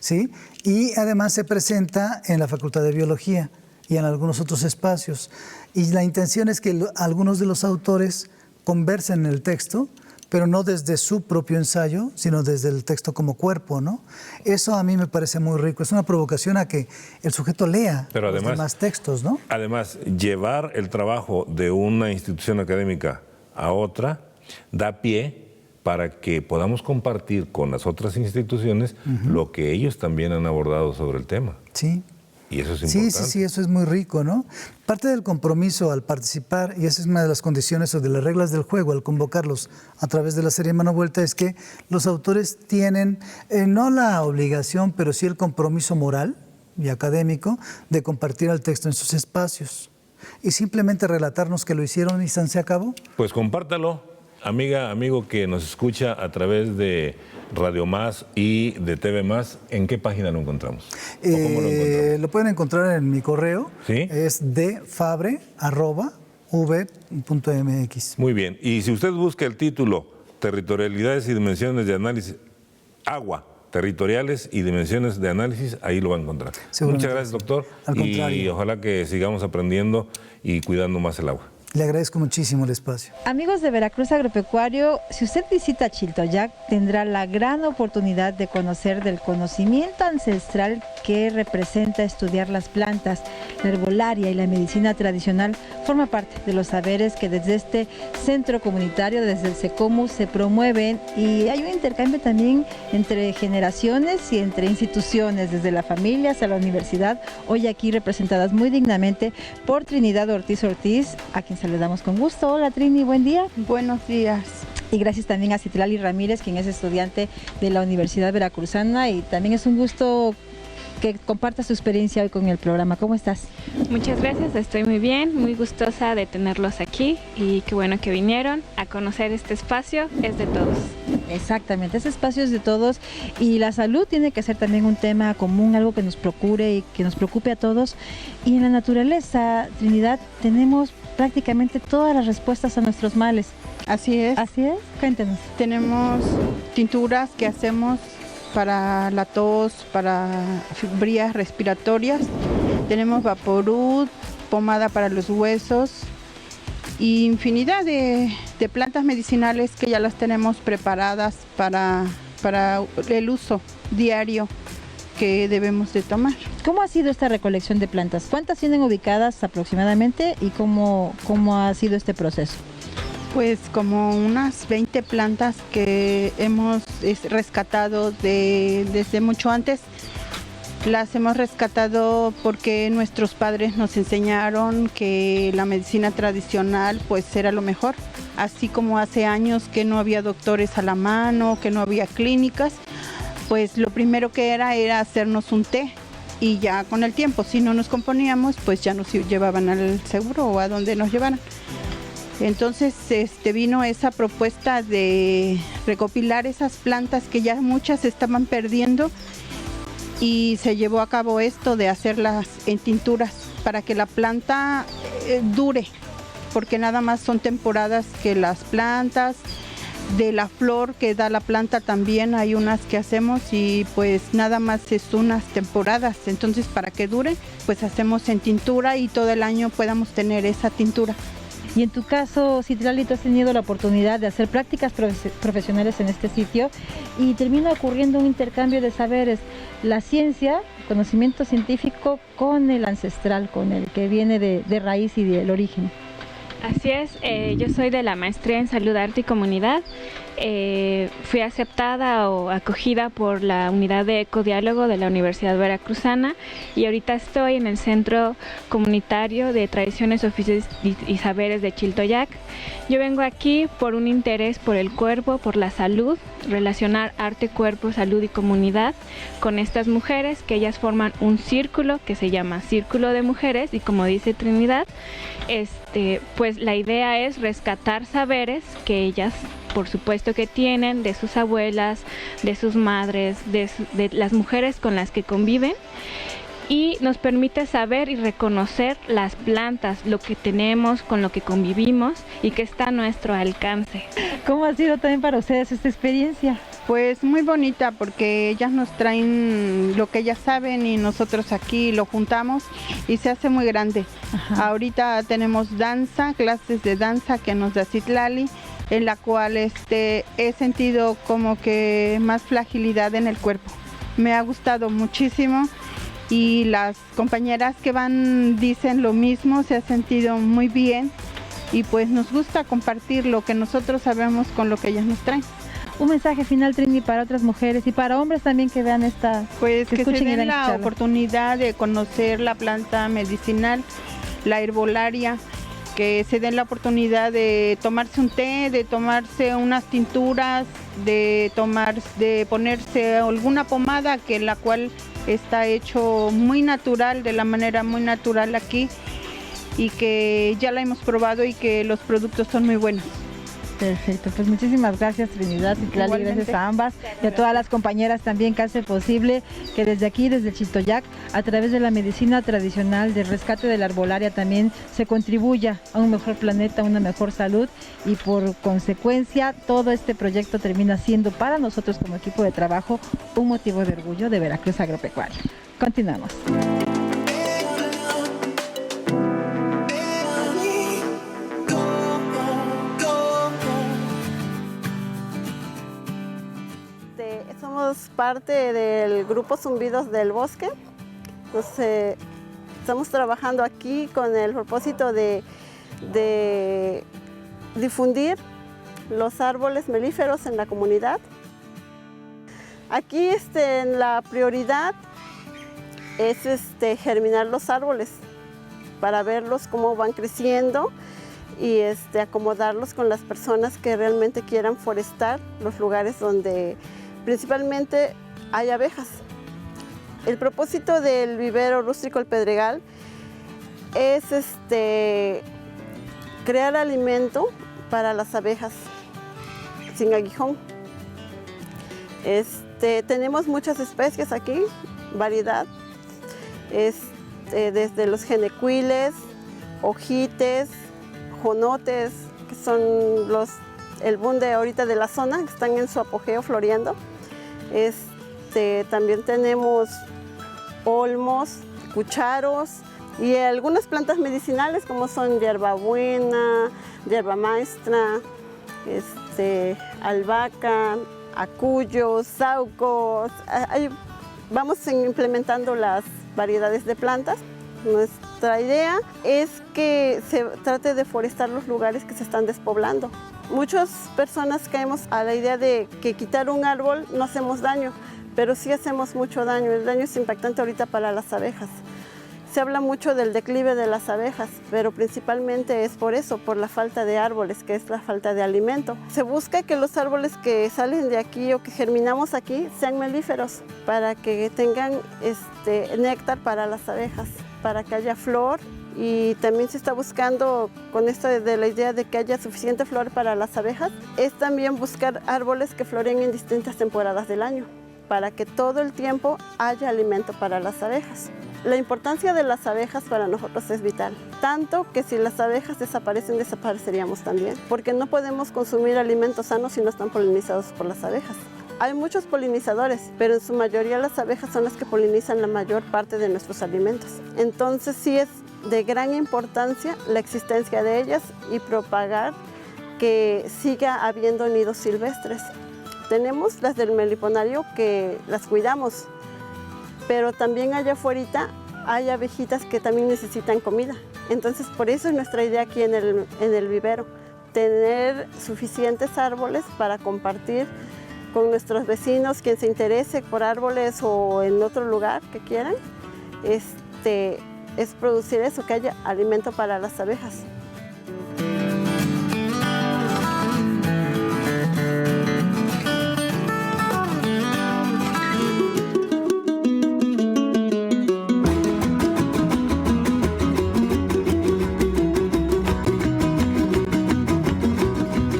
¿Sí? Y además se presenta en la Facultad de Biología y en algunos otros espacios. Y la intención es que algunos de los autores conversen en el texto, pero no desde su propio ensayo, sino desde el texto como cuerpo, ¿no? Eso a mí me parece muy rico. Es una provocación a que el sujeto lea Pero además, los demás textos, ¿no? Además, llevar el trabajo de una institución académica a otra da pie para que podamos compartir con las otras instituciones lo que ellos también han abordado sobre el tema. Sí. Y eso es importante. Sí, eso es muy rico, ¿no? Parte del compromiso al participar, y esa es una de las condiciones o de las reglas del juego al convocarlos a través de la serie Mano Vuelta, es que los autores tienen no la obligación, pero sí el compromiso moral y académico de compartir el texto en sus espacios. Y simplemente relatarnos que lo hicieron y se acabó. Pues compártalo, amiga, amigo que nos escucha a través de Radio Más y de TV Más. ¿En qué página lo encontramos? ¿O cómo lo encontramos? Lo pueden encontrar en mi correo. ¿Sí? Es defabre@v.mx. Muy bien. Y si usted busca el título Territorialidades y Dimensiones de Análisis, Agua, Territoriales y Dimensiones de Análisis, ahí lo va a encontrar. Muchas gracias, doctor. Al contrario. Y ojalá que sigamos aprendiendo y cuidando más el agua. Le agradezco muchísimo el espacio. Amigos de Veracruz Agropecuario, si usted visita Chiltoyac, tendrá la gran oportunidad de conocer del conocimiento ancestral que representa estudiar las plantas. La herbolaria y la medicina tradicional forma parte de los saberes que desde este centro comunitario, desde el SECOMU, se promueven, y hay un intercambio también entre generaciones y entre instituciones, desde la familia hasta la universidad, hoy aquí representadas muy dignamente por Trinidad Ortiz Ortiz, a quien saludamos con gusto. Hola Trini, buen día. Buenos días. Y gracias también a Citlali Ramírez, quien es estudiante de la Universidad Veracruzana, y también es un gusto que comparta su experiencia hoy con el programa. ¿Cómo estás? Muchas gracias, estoy muy bien, muy gustosa de tenerlos aquí, y qué bueno que vinieron a conocer este espacio, es de todos. Exactamente, ese espacio es de todos, y la salud tiene que ser también un tema común, algo que nos procure y que nos preocupe a todos. Y en la naturaleza, Trinidad, tenemos prácticamente todas las respuestas a nuestros males. Así es. Así es, cuéntenos. Tenemos tinturas que hacemos para la tos, para vías respiratorias. Tenemos Vaporub, pomada para los huesos, y infinidad de plantas medicinales que ya las tenemos preparadas para el uso diario que debemos de tomar. ¿Cómo ha sido esta recolección de plantas? ¿Cuántas tienen ubicadas aproximadamente y cómo ha sido este proceso? Pues como unas 20 plantas que hemos rescatado desde mucho antes. Las hemos rescatado porque nuestros padres nos enseñaron que la medicina tradicional pues era lo mejor. Así como hace años que no había doctores a la mano, que no había clínicas, pues lo primero que era hacernos un té, y ya con el tiempo, si no nos componíamos, pues ya nos llevaban al seguro o a donde nos llevaran. Entonces vino esa propuesta de recopilar esas plantas que ya muchas se estaban perdiendo, y se llevó a cabo esto de hacerlas en tinturas para que la planta dure, porque nada más son temporadas que las plantas. De la flor que da la planta también hay unas que hacemos, y pues nada más es unas temporadas. Entonces, para que dure, pues hacemos en tintura y todo el año podamos tener esa tintura. Y en tu caso, Citlali, tú has tenido la oportunidad de hacer prácticas profesionales en este sitio, y termina ocurriendo un intercambio de saberes, la ciencia, conocimiento científico con el ancestral, con el que viene de raíz y del origen. Así es, yo soy de la maestría en Salud, Arte y Comunidad. Fui aceptada o acogida por la unidad de ecodiálogo de la Universidad Veracruzana, y ahorita estoy en el Centro Comunitario de Tradiciones, Oficios y Saberes de Chiltoyac. Yo vengo aquí por un interés por el cuerpo, por la salud, relacionar arte, cuerpo, salud y comunidad con estas mujeres, que ellas forman un círculo que se llama Círculo de Mujeres, y como dice Trinidad, pues la idea es rescatar saberes que ellas, por supuesto, que tienen de sus abuelas, de sus madres, de las mujeres con las que conviven, y nos permite saber y reconocer las plantas, lo que tenemos, con lo que convivimos y que está a nuestro alcance. ¿Cómo ha sido también para ustedes esta experiencia? Pues muy bonita porque ellas nos traen lo que ellas saben y nosotros aquí lo juntamos y se hace muy grande. Ajá. Ahorita tenemos danza, clases de danza que nos da Citlali, en la cual he sentido como que más fragilidad en el cuerpo. Me ha gustado muchísimo y las compañeras que van dicen lo mismo, se ha sentido muy bien y pues nos gusta compartir lo que nosotros sabemos con lo que ellas nos traen. Un mensaje final, Trini, para otras mujeres y para hombres también que vean esta... Pues que se den la oportunidad de conocer la planta medicinal, la herbolaria, que se den la oportunidad de tomarse un té, de tomarse unas tinturas, de ponerse alguna pomada que la cual está hecho muy natural, de la manera muy natural aquí, y que ya la hemos probado y que los productos son muy buenos. Perfecto, pues muchísimas gracias Trinidad, Citlali, gracias a ambas y a todas las compañeras también que hace posible que desde aquí, desde Chiltoyac, a través de la medicina tradicional, del rescate de la arbolaria también se contribuya a un mejor planeta, a una mejor salud y por consecuencia todo este proyecto termina siendo para nosotros como equipo de trabajo un motivo de orgullo de Veracruz Agropecuario. Continuamos. Somos parte del grupo Zumbidos del Bosque. Entonces, estamos trabajando aquí con el propósito de difundir los árboles melíferos en la comunidad. Aquí la prioridad es germinar los árboles para verlos cómo van creciendo y acomodarlos con las personas que realmente quieran forestar los lugares donde principalmente hay abejas. El propósito del vivero rústico El Pedregal es crear alimento para las abejas sin aguijón. Tenemos muchas especies aquí, variedad, desde los genecuiles, ojites, jonotes, que son el boom de ahorita de la zona, que están en su apogeo floreando. También tenemos olmos, cucharos y algunas plantas medicinales como son hierbabuena, hierba maestra, albahaca, acuyos, saucos. Vamos implementando las variedades de plantas. Nuestra idea es que se trate de forestar los lugares que se están despoblando. Muchas personas caemos a la idea de que quitar un árbol no hacemos daño, pero sí hacemos mucho daño. El daño es impactante ahorita para las abejas. Se habla mucho del declive de las abejas, pero principalmente es por eso, por la falta de árboles, que es la falta de alimento. Se busca que los árboles que salen de aquí o que germinamos aquí sean melíferos, para que tengan néctar para las abejas, para que haya flor. Y también se está buscando, con esto de la idea de que haya suficiente flor para las abejas, es también buscar árboles que floren en distintas temporadas del año, para que todo el tiempo haya alimento para las abejas. La importancia de las abejas para nosotros es vital, tanto que si las abejas desaparecen, desapareceríamos también, porque no podemos consumir alimentos sanos si no están polinizados por las abejas. Hay muchos polinizadores, pero en su mayoría las abejas son las que polinizan la mayor parte de nuestros alimentos. Entonces sí es de gran importancia la existencia de ellas y propagar que siga habiendo nidos silvestres. Tenemos las del meliponario que las cuidamos, pero también allá afuera hay abejitas que también necesitan comida. Entonces por eso es nuestra idea aquí en el vivero, tener suficientes árboles para compartir con nuestros vecinos, quien se interese por árboles o en otro lugar que quieran, es producir eso, que haya alimento para las abejas.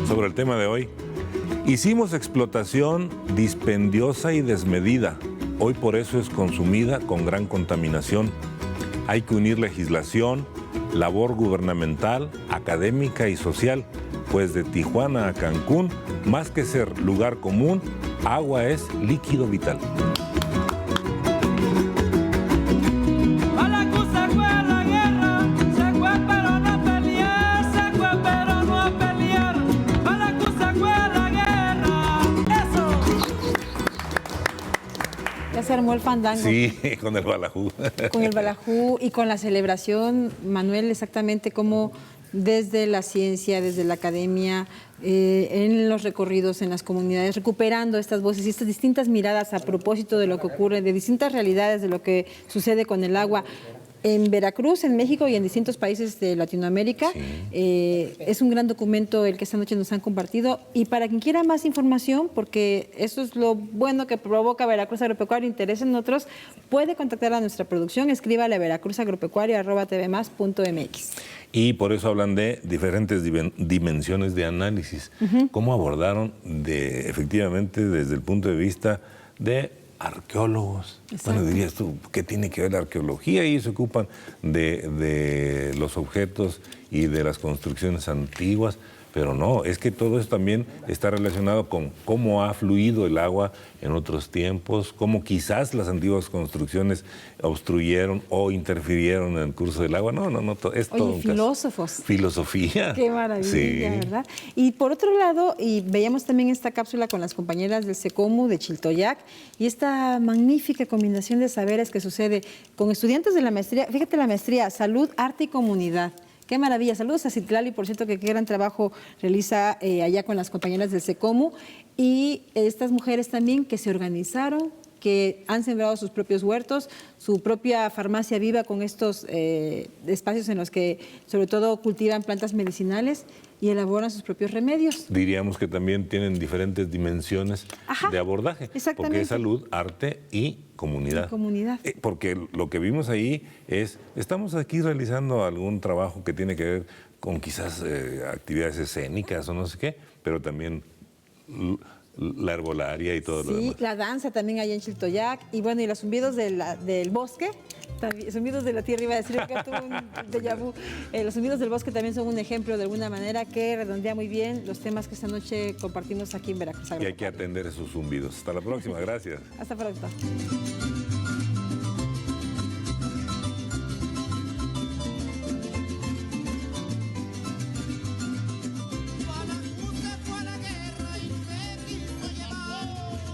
Sobre el tema de hoy, hicimos explotación dispendiosa y desmedida. Hoy por eso es consumida con gran contaminación. Hay que unir legislación, labor gubernamental, académica y social, pues de Tijuana a Cancún, más que ser lugar común, Agua es líquido vital. Ya se armó el fandango. Sí, con el balajú. Con el balajú y con la celebración, Manuel, exactamente como desde la ciencia, desde la academia, en los recorridos, en las comunidades, recuperando estas voces y estas distintas miradas a propósito de lo que ocurre, de distintas realidades de lo que sucede con el agua. En Veracruz, en México y en distintos países de Latinoamérica. Sí. Es un gran documento el que esta noche nos han compartido. Y para quien quiera más información, porque eso es lo bueno que provoca Veracruz Agropecuario, interés en otros, puede contactar a nuestra producción, escríbale a veracruzagropecuario@tvmas.mx. Y por eso hablan de diferentes dimensiones de análisis. ¿Cómo abordaron efectivamente desde el punto de vista de arqueólogos? Exacto. Bueno, dirías tú, ¿qué tiene que ver la arqueología? Y se ocupan de los objetos y de las construcciones antiguas, pero no, es que todo eso también está relacionado con cómo ha fluido el agua en otros tiempos, cómo quizás las antiguas construcciones obstruyeron o interfirieron en el curso del agua. No, es todo un filósofos. Caso. Filosofía. Qué maravilla, sí. ¿Verdad? Y por otro lado, y veíamos también esta cápsula con las compañeras del SECOMU, de Chiltoyac, y esta magnífica combinación de saberes que sucede con estudiantes de la maestría. Fíjate, la maestría, Salud, Arte y Comunidad. Qué maravilla. Saludos a Citlali, por cierto, que qué gran trabajo realiza allá con las compañeras del SECOMU. Y estas mujeres también que se organizaron, que han sembrado sus propios huertos, su propia farmacia viva con estos espacios en los que sobre todo cultivan plantas medicinales y elaboran sus propios remedios. Diríamos que también tienen diferentes dimensiones de abordaje, porque es salud, arte y comunidad. Porque lo que vimos ahí estamos aquí realizando algún trabajo que tiene que ver con quizás actividades escénicas o no sé qué, pero también la herbolaria y todo lo demás. Sí, la danza también hay en Chiltoyac, y bueno, y los zumbidos del bosque, también, zumbidos de la tierra, iba a decir que tuvo un déjà vu. Los zumbidos del bosque también son un ejemplo de alguna manera que redondea muy bien los temas que esta noche compartimos aquí en Veracruz. Y hay que atender esos zumbidos. Hasta la próxima, gracias. Hasta pronto.